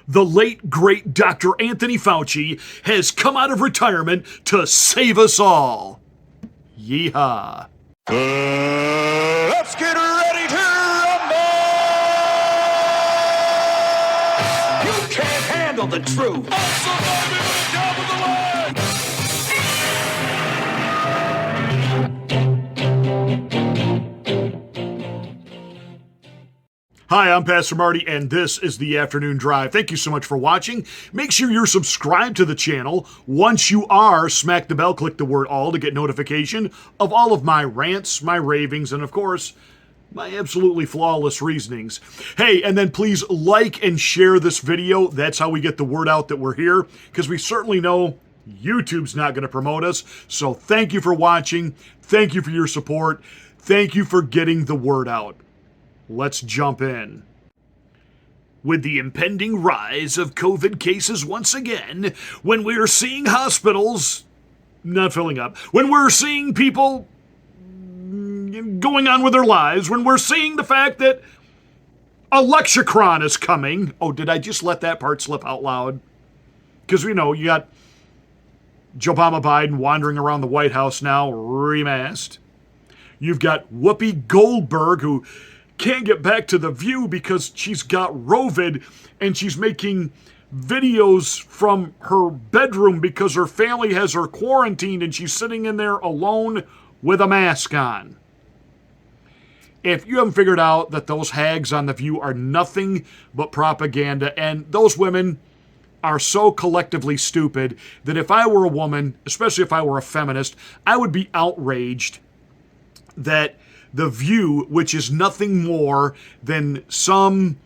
The late, great Dr. Anthony Fauci has come out of retirement to save us all. Yeehaw. Let's get ready to rumble! You can't handle the truth. Hi, I'm Pastor Marty, and this is the Afternoon Drive. Thank you so much for watching. Make sure you're subscribed to the channel. Once you are, smack the bell, click the word all to get notification of all of my rants, my ravings, and of course, my absolutely flawless reasonings. Hey, and then please like and share this video. That's how we get the word out that we're here, because we certainly know YouTube's not going to promote us. So thank you for watching. Thank you for your support. Thank you for getting the word out. Let's jump in. With the impending rise of COVID cases once again, when we're seeing hospitals not filling up, when we're seeing people going on with their lives, when we're seeing the fact that Cochrane is coming. Oh, did I just let that part slip out loud? Because, you know, you got Joe Biden wandering around the White House now, remasked. You've got Whoopi Goldberg, who can't get back to The View because she's got Rovid, and she's making videos from her bedroom because her family has her quarantined and she's sitting in there alone with a mask on. If you haven't figured out that those hags on The View are nothing but propaganda, and those women are so collectively stupid that if I were a woman, especially if I were a feminist, I would be outraged that The View, which is nothing more than some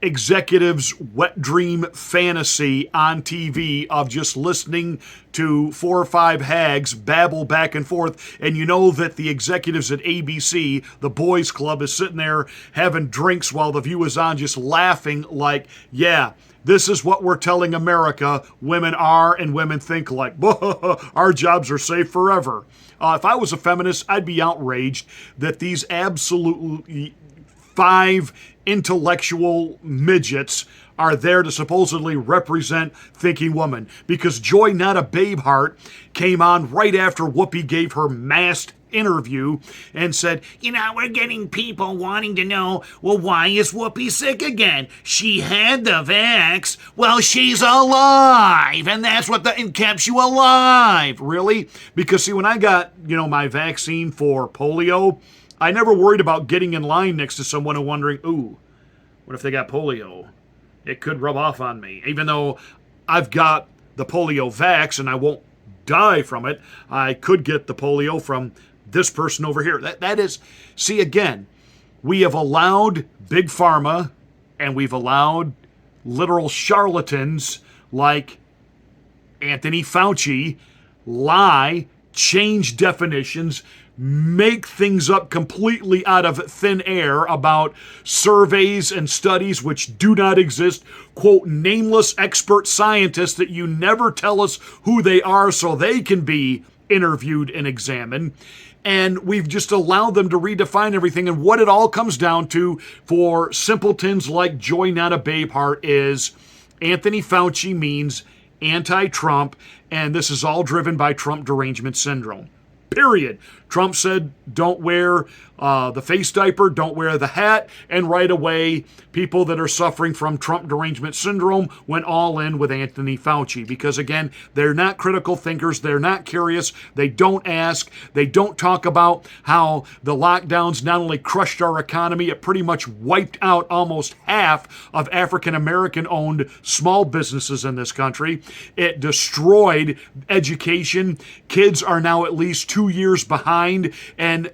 executive's wet dream fantasy on TV of just listening to 4 or 5 hags babble back and forth, and you know that the executives at ABC, the boys club, is sitting there having drinks while The View is on, just laughing like, yeah, this is what we're telling America women are and women think like. Our jobs are safe forever. If I was a feminist, I'd be outraged that these absolutely 5 intellectual midgets are there to supposedly represent thinking women. Because Joy Not a Babeheart came on right after Whoopi gave her masked interview and said, you know, we're getting people wanting to know, well, why is Whoopi sick again? She had the vax. Well, she's alive, and that's what it keeps you alive. Really? Because see, when I got, my vaccine for polio, I never worried about getting in line next to someone and wondering, ooh, what if they got polio? It could rub off on me. Even though I've got the polio vax and I won't die from it, I could get the polio from this person over here. That is, see, again, we have allowed Big Pharma and we've allowed literal charlatans like Anthony Fauci lie, change definitions, make things up completely out of thin air about surveys and studies which do not exist, quote, nameless expert scientists that you never tell us who they are so they can be interviewed and examined. And we've just allowed them to redefine everything. And what it all comes down to for simpletons like Joy Not a Babeheart is Anthony Fauci means anti-Trump, and this is all driven by Trump derangement syndrome. Period. Trump said, don't wear the face diaper, don't wear the hat, and right away, people that are suffering from Trump derangement syndrome went all in with Anthony Fauci because, again, they're not critical thinkers, they're not curious, they don't ask, they don't talk about how the lockdowns not only crushed our economy, it pretty much wiped out almost half of African-American owned small businesses in this country. It destroyed education. Kids are now at least 2 years behind, and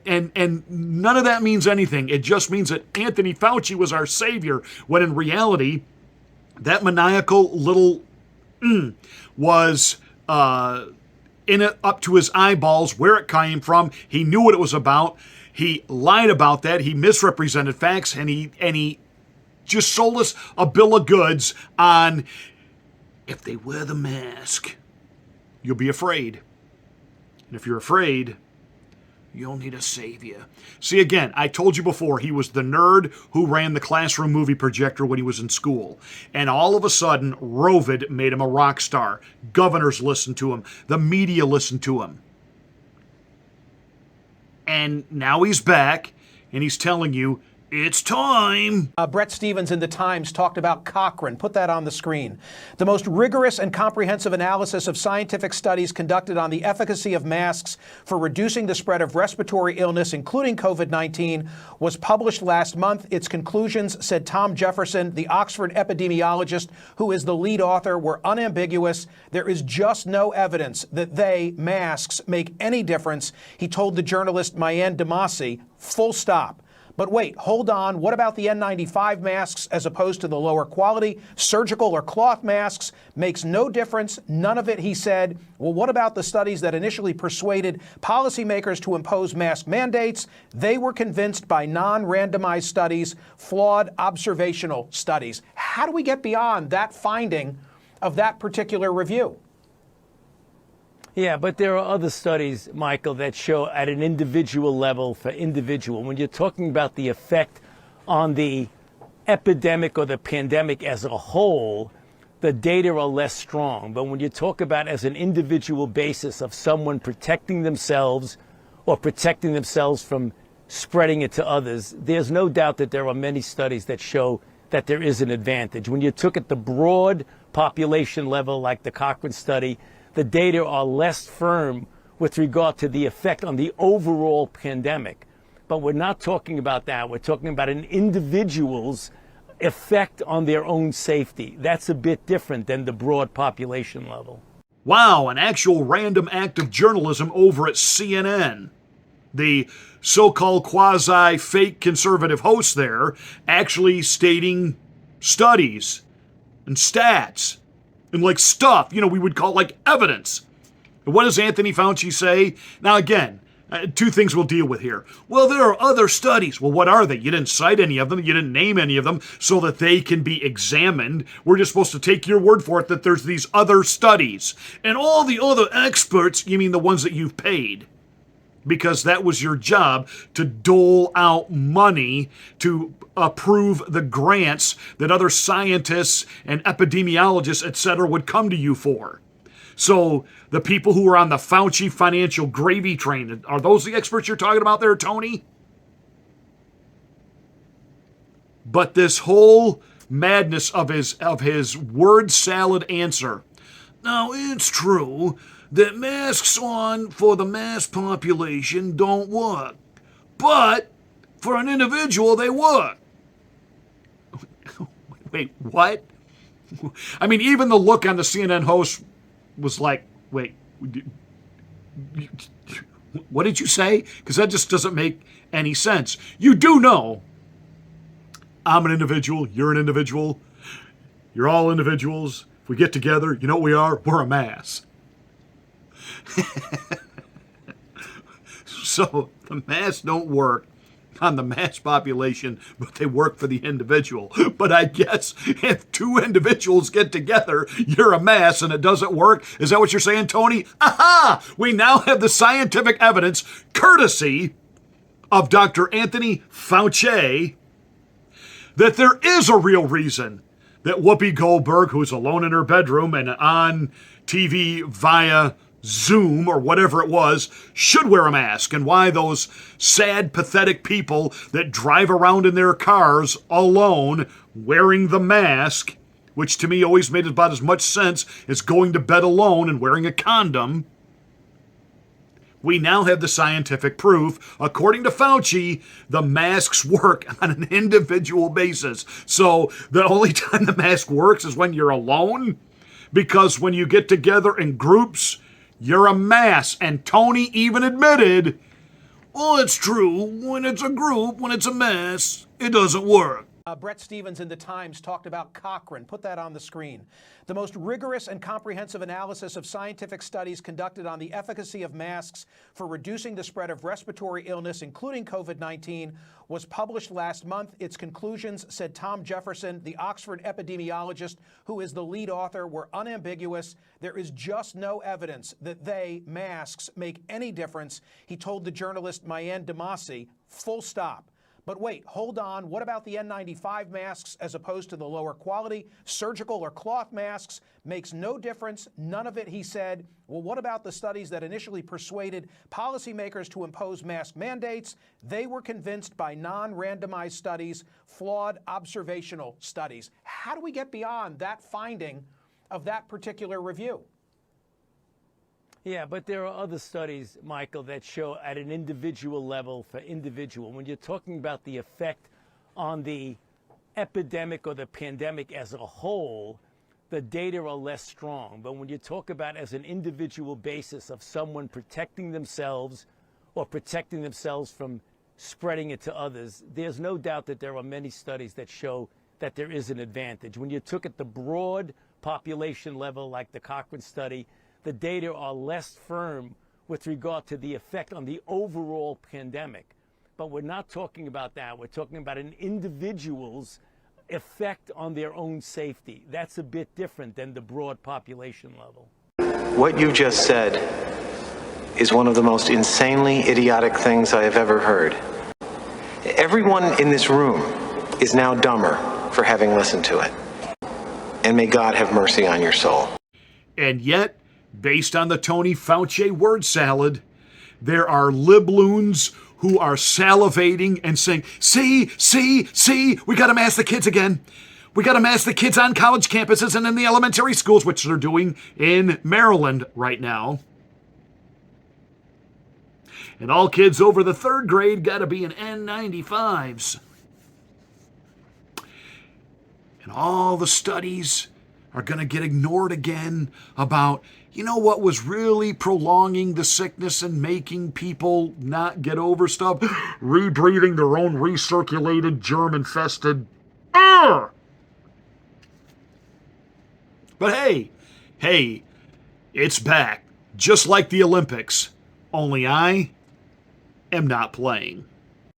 none of that means anything. It just means that Anthony Fauci was our savior, when in reality, that maniacal little was in it up to his eyeballs, where it came from. He knew what it was about. He lied about that. He misrepresented facts, and he just sold us a bill of goods on, if they wear the mask, you'll be afraid. And if you're afraid, You'll need a savior. See, again, I told you before, he was the nerd who ran the classroom movie projector when he was in school. And all of a sudden, Rovid made him a rock star. Governors listened to him. The media listened to him. And now he's back, and he's telling you, it's time. Brett Stevens in The Times talked about Cochrane. Put that on the screen. The most rigorous and comprehensive analysis of scientific studies conducted on the efficacy of masks for reducing the spread of respiratory illness, including COVID-19, was published last month. Its conclusions, said Tom Jefferson, the Oxford epidemiologist who is the lead author, were unambiguous. There is just no evidence that masks, make any difference, he told the journalist Mayan Demasi, full stop. But wait, hold on. What about the N95 masks as opposed to the lower quality surgical or cloth masks? Makes no difference. None of it, he said. Well, what about the studies that initially persuaded policymakers to impose mask mandates? They were convinced by non-randomized studies, flawed observational studies. How do we get beyond that finding of that particular review? Yeah, but there are other studies, Michael, that show at an individual level for individual. When you're talking about the effect on the epidemic or the pandemic as a whole, the data are less strong. But when you talk about as an individual basis of someone protecting themselves or protecting themselves from spreading it to others, there's no doubt that there are many studies that show that there is an advantage. When you took at the broad population level, like the Cochrane study, the data are less firm with regard to the effect on the overall pandemic. But we're not talking about that. We're talking about an individual's effect on their own safety. That's a bit different than the broad population level. Wow, an actual random act of journalism over at CNN. The so-called quasi-fake conservative host there actually stating studies and stats and like stuff, we would call like evidence. And what does Anthony Fauci say? Now again, two things we'll deal with here. Well, there are other studies. Well, what are they? You didn't cite any of them. You didn't name any of them so that they can be examined. We're just supposed to take your word for it that there's these other studies. And all the other experts, you mean the ones that you've paid. Because that was your job, to dole out money to approve the grants that other scientists and epidemiologists, etc., would come to you for. So the people who are on the Fauci financial gravy train, are those the experts you're talking about there, Tony? But this whole madness of his word salad answer. Now, it's true that masks on for the mass population don't work. But for an individual, they work. Wait, what? I mean, even the look on the CNN host was like, wait, what did you say? Because that just doesn't make any sense. You do know I'm an individual, you're an individual, you're all individuals. If we get together, you know what we are? We're a mass. So the masks don't work on the mass population, but they work for the individual. But I guess if two individuals get together, you're a mass and it doesn't work. Is that what you're saying, Tony? Aha! We now have the scientific evidence, courtesy of Dr. Anthony Fauci, that there is a real reason that Whoopi Goldberg, who's alone in her bedroom and on TV via Zoom or whatever it was, should wear a mask, and why those sad, pathetic people that drive around in their cars alone wearing the mask, which to me always made about as much sense as going to bed alone and wearing a condom. We now have the scientific proof. According to Fauci, the masks work on an individual basis. So the only time the mask works is when you're alone, because when you get together in groups, you're a mass. And Tony even admitted, well, it's true, when it's a group, when it's a mass, it doesn't work. Brett Stevens in the Times talked about Cochrane. Put that on the screen. The most rigorous and comprehensive analysis of scientific studies conducted on the efficacy of masks for reducing the spread of respiratory illness, including COVID-19, was published last month. Its conclusions, said Tom Jefferson, the Oxford epidemiologist who is the lead author, were unambiguous. There is just no evidence that masks, make any difference, he told the journalist Mayan Damasi, full stop. But wait, hold on. What about the N95 masks as opposed to the lower quality surgical or cloth masks? Makes no difference. None of it, he said. Well, what about the studies that initially persuaded policymakers to impose mask mandates? They were convinced by non-randomized studies, flawed observational studies. How do we get beyond that finding of that particular review? Yeah, but there are other studies, Michael, that show at an individual level for individual. When you're talking about the effect on the epidemic or the pandemic as a whole, the data are less strong. But when you talk about as an individual basis of someone protecting themselves or protecting themselves from spreading it to others, there's no doubt that there are many studies that show that there is an advantage. When you took at the broad population level, like the Cochrane study, the data are less firm with regard to the effect on the overall pandemic. But we're not talking about that. We're talking about an individual's effect on their own safety. That's a bit different than the broad population level. What you just said is one of the most insanely idiotic things I have ever heard. Everyone in this room is now dumber for having listened to it. And may God have mercy on your soul. And yet, based on the Tony Fauci word salad, there are libloons who are salivating and saying, see, we got to mask the kids again. We got to mask the kids on college campuses and in the elementary schools, which they're doing in Maryland right now. And all kids over the third grade got to be in N95s. And all the studies are going to get ignored again about, you know what was really prolonging the sickness and making people not get over stuff? Rebreathing their own recirculated, germ-infested air. But hey, it's back. Just like the Olympics. Only I am not playing.